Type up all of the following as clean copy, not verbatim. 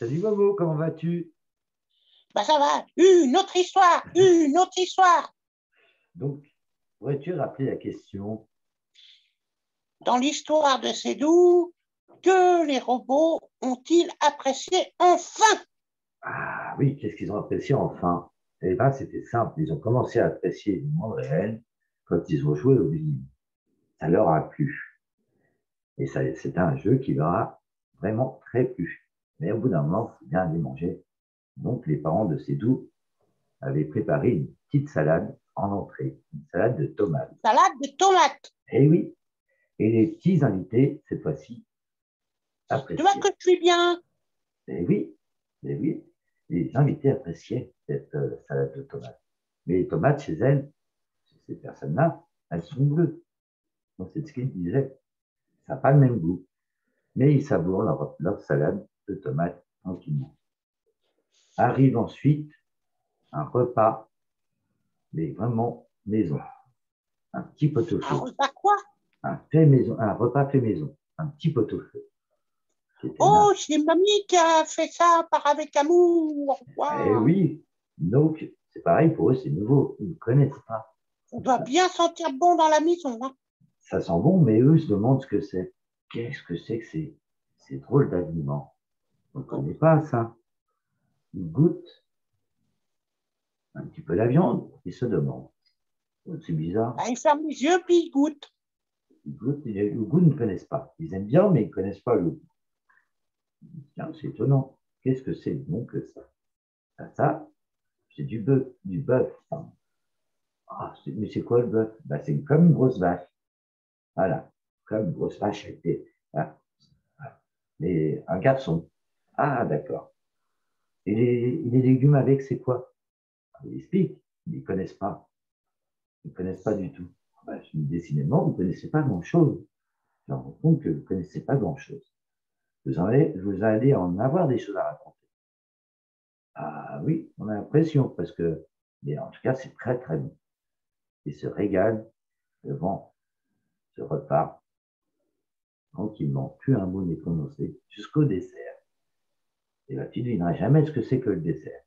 Salut Momo, comment vas-tu? Ben ça va, une autre histoire, une autre histoire. Donc, pourrais-tu rappeler la question? Dans l'histoire de Sédou, que les robots ont-ils apprécié enfin? Ah oui, qu'est-ce qu'ils ont apprécié enfin? Eh bien, c'était simple, ils ont commencé à apprécier le monde réel quand ils ont joué au billes. Ça leur a plu. Et ça, c'était un jeu qui leur a vraiment très plu. Mais au bout d'un moment, il faut bien aller manger. Donc, les parents de Cédou avaient préparé une petite salade en entrée, une salade de tomates. Salade de tomates. Eh oui, et les petits invités, cette fois-ci, Tu vois que appréciaient. je suis bien. Eh oui, eh oui, les invités appréciaient cette salade de tomates. Mais les tomates, chez elles, chez ces personnes-là, elles sont bleues. Donc, c'est ce qu'ils disaient. Ça n'a pas le même goût. Mais ils savourent leur salade de tomates tranquillement. Arrive ensuite un repas, mais vraiment maison. Un petit Un pot-au-feu. repas quoi? Un repas fait maison. Un petit pot-au-feu. C'était là. Oh, c'est mamie qui a fait ça par avec amour. Eh Waouh. oui, donc c'est pareil pour eux, c'est nouveau. Ils ne connaissent pas. On doit bien sentir bon dans la maison, hein. Ça sent bon, mais eux se demandent ce que c'est. Qu'est-ce que c'est que ces drôles d'aliments? On ne connaît pas ça. Ils goûtent un petit peu la viande et se demandent. Oh, c'est bizarre. Ben, il ferme les yeux puis il goûte. Ils goûtent et le goût, ils ne connaissent pas. Ils aiment bien, mais ils ne connaissent pas le goût. Tiens, c'est étonnant. Qu'est-ce que c'est bon que ça? Ça, c'est du bœuf. Du bœuf. Ah, mais c'est quoi le bœuf? Ben, c'est comme une grosse vache. Voilà. Comme une grosse vache. Ah, mais un garçon. Ah, d'accord. Et les légumes avec, c'est quoi? Ils expliquent. Ils ne connaissent pas. Ils ne connaissent pas du tout. Ben, décidément, vous ne connaissez pas grand-chose. Je me rends compte que vous ne connaissez pas grand-chose. Vous allez en avoir des choses à raconter. Ah oui, on a l'impression, parce que, mais en tout cas, c'est très très bon. Ils se régalent devant ce repas tranquillement, plus un mot n'est prononcé, jusqu'au dessert. Et là, tu ne devineras jamais ce que c'est que le dessert.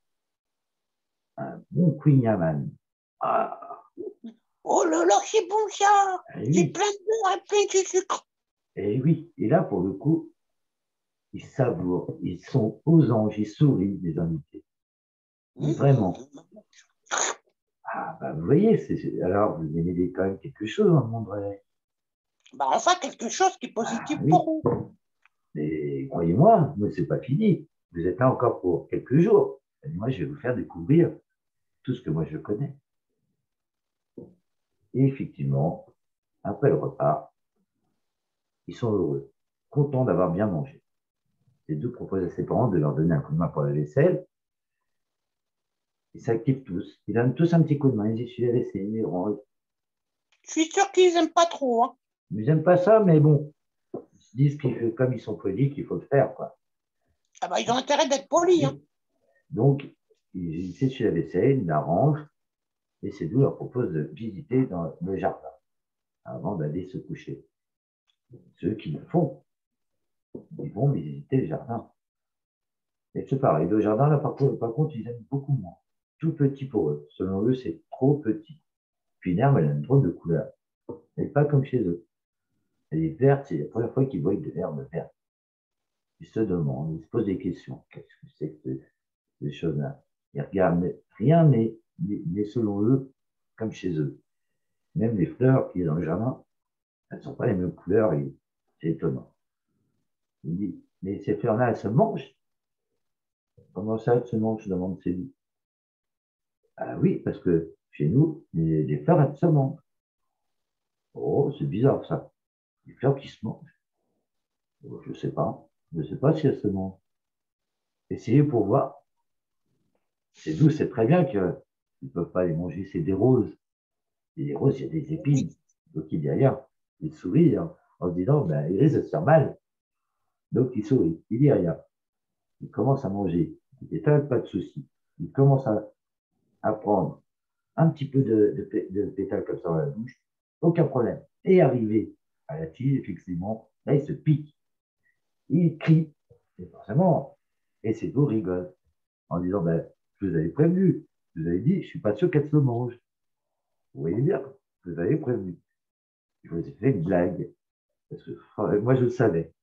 Un bon Queen Yaman. Ah, Oh là là, c'est bon ça. et C'est oui, plein de beurre et plein de sucre. et oui. Et là, pour le coup, ils savourent, ils sont aux anges, ils sourient, les invités. Mais vraiment. Ah, bah, vous voyez, alors vous aimez quand même quelque chose dans le monde réel. Ben, enfin, quelque chose qui est Ah positif oui, pour vous. mais croyez-moi, ce n'est pas fini. Vous êtes là encore pour quelques jours. Et moi, je vais vous faire découvrir tout ce que moi je connais. Et effectivement, après le repas, ils sont heureux, contents d'avoir bien mangé. Les deux proposent à ses parents de leur donner un coup de main pour la vaisselle. Ils s'activent tous. Ils donnent tous un petit coup de main. Ils essuient la vaisselle, ils rangent. Je suis sûr qu'ils aiment pas trop, hein. Ils n'aiment pas ça, mais bon, ils se disent que comme ils sont polis, qu'il faut le faire, quoi. Ah ben, ils ont intérêt d'être Ah polis, hein. oui. Donc, ils s'essuient la vaisselle, ils la rangent, et c'est d'où leur propose de visiter dans le jardin avant d'aller se coucher. Ceux qui le font, ils vont visiter le jardin. Et c'est pareil, le jardin, là, par contre, ils aiment beaucoup moins. Tout petit pour eux. Selon eux, c'est trop petit. Puis une herbe, elle a une drôle de couleur. Elle n'est pas comme chez eux. Elle est verte, c'est la première fois qu'ils voient de l'herbe verte. Ils se demandent, ils se posent des questions. Qu'est-ce que c'est que ces choses-là? Ils regardent, mais rien n'est selon eux comme chez eux. Même les fleurs qui sont dans le jardin, elles ne sont pas les mêmes couleurs et c'est étonnant. Il dit, mais ces fleurs-là, elles se mangent? Comment ça, elles se mangent? Demande Céline. Ah oui, parce que chez nous, les fleurs, elles se mangent. Oh, c'est bizarre ça. Les fleurs qui se mangent. Oh, je ne sais pas. Je ne sais pas si elles se mangent. Essayez pour voir. C'est d'où c'est très bien qu'ils ne peuvent pas les manger. C'est des roses. Et les roses, il y a des épines. Oui. Donc il dit rien. Il sourit en se disant, ben, il risque de se faire mal. Donc il sourit. Il dit rien. Il commence à manger. Il dit, pas de souci. Il commence à prendre un petit peu de pétales comme ça dans la bouche. Aucun problème. Et arrivé à la tige, effectivement, là, il se pique. Il crie. Et forcément, Et c'est vous rigole en disant, ben, je vous avais prévenu, je vous avais dit, je ne suis pas sûr qu'elle se mange. Vous voyez bien, je vous avais prévenu. Je vous ai fait une blague, parce que moi je le savais,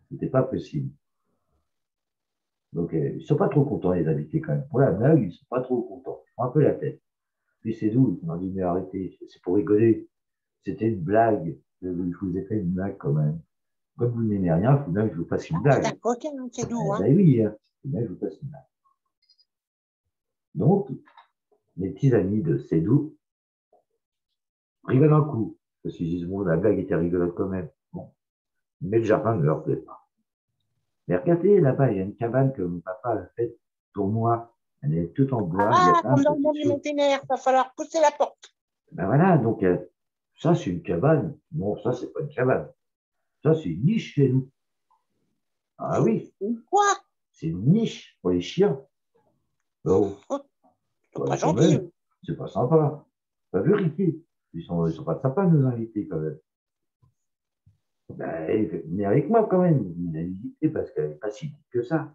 ce n'était pas possible. Donc ils ne sont pas trop contents les invités quand même. Pour la blague, ils ne sont pas trop contents. Ils font un peu la tête. Puis c'est nous, on a dit, mais arrêtez, c'est pour rigoler. C'était une blague. Je vous ai fait une blague quand même. Comme vous n'aimez rien, il faut bien que je vous fasse une Ah, c'est un blague. coquin, hein, c'est doux. Eh Hein. ben oui, hein. Il faut bien que je vous fasse une blague. Donc, mes petits amis de Cédou rigolent un coup. Parce qu'ils disent, bon, la blague était rigolote quand même. Bon. Mais le jardin ne leur plaît pas. Mais regardez, là-bas, il y a une cabane que mon papa a faite pour moi. Elle est toute en bois, il y a Ah, plein comme de dans le monde petites du choses. millénaire, il va falloir pousser la porte. Ben voilà, donc ça, c'est une cabane. Non, ça, c'est pas une cabane. Ça, c'est une niche chez nous. Ah oui, Quoi? c'est une niche pour les chiens. Oh, Oh, c'est pas ouais, quand gentil. même, c'est pas sympa. T'as vu, Ricky? Ils sont pas sympas, nos invités, quand même. Ben, venez avec moi, quand même. Une invité, parce qu'elle n'est pas si petite que ça.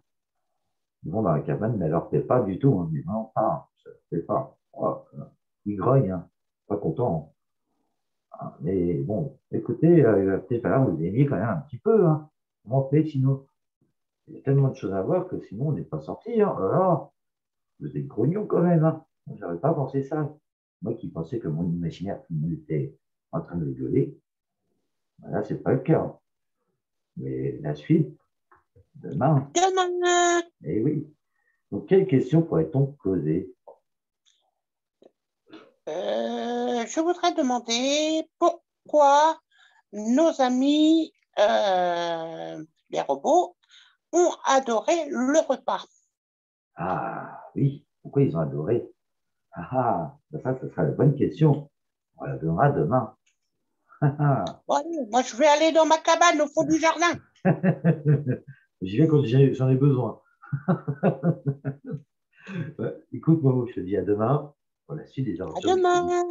Ils vont dans la cabane, mais elle leur plaît pas du tout. On dit, non, pas, ça leur plaît pas. Oh, ils grognent, hein. Pas contents. Hein. Mais bon, écoutez, il va peut-être falloir vous aimer quand même un petit peu, hein. Comment on fait sinon? Il y a tellement de choses à voir que sinon on n'est pas sorti, hein. Oh là là, vous êtes grognon quand même, hein. Moi, j'aurais pas pensé ça. Moi qui pensais que mon imaginaire était en train de rigoler, ben là, c'est pas le cas. Mais la suite, demain, Demain, eh oui. Donc, quelle question pourrait-on poser? je voudrais demander pourquoi nos amis, les robots, ont adoré le repas. Ah oui, pourquoi ils ont adoré? Ah ah, ben ça sera la bonne question. On la donnera demain. Ah, Bon, allez, moi, je vais aller dans ma cabane au fond du jardin. ah. J'y vais quand j'en ai besoin. Ouais, écoute, Momo, je te dis à demain pour la suite des À aventures du Cédou. demain.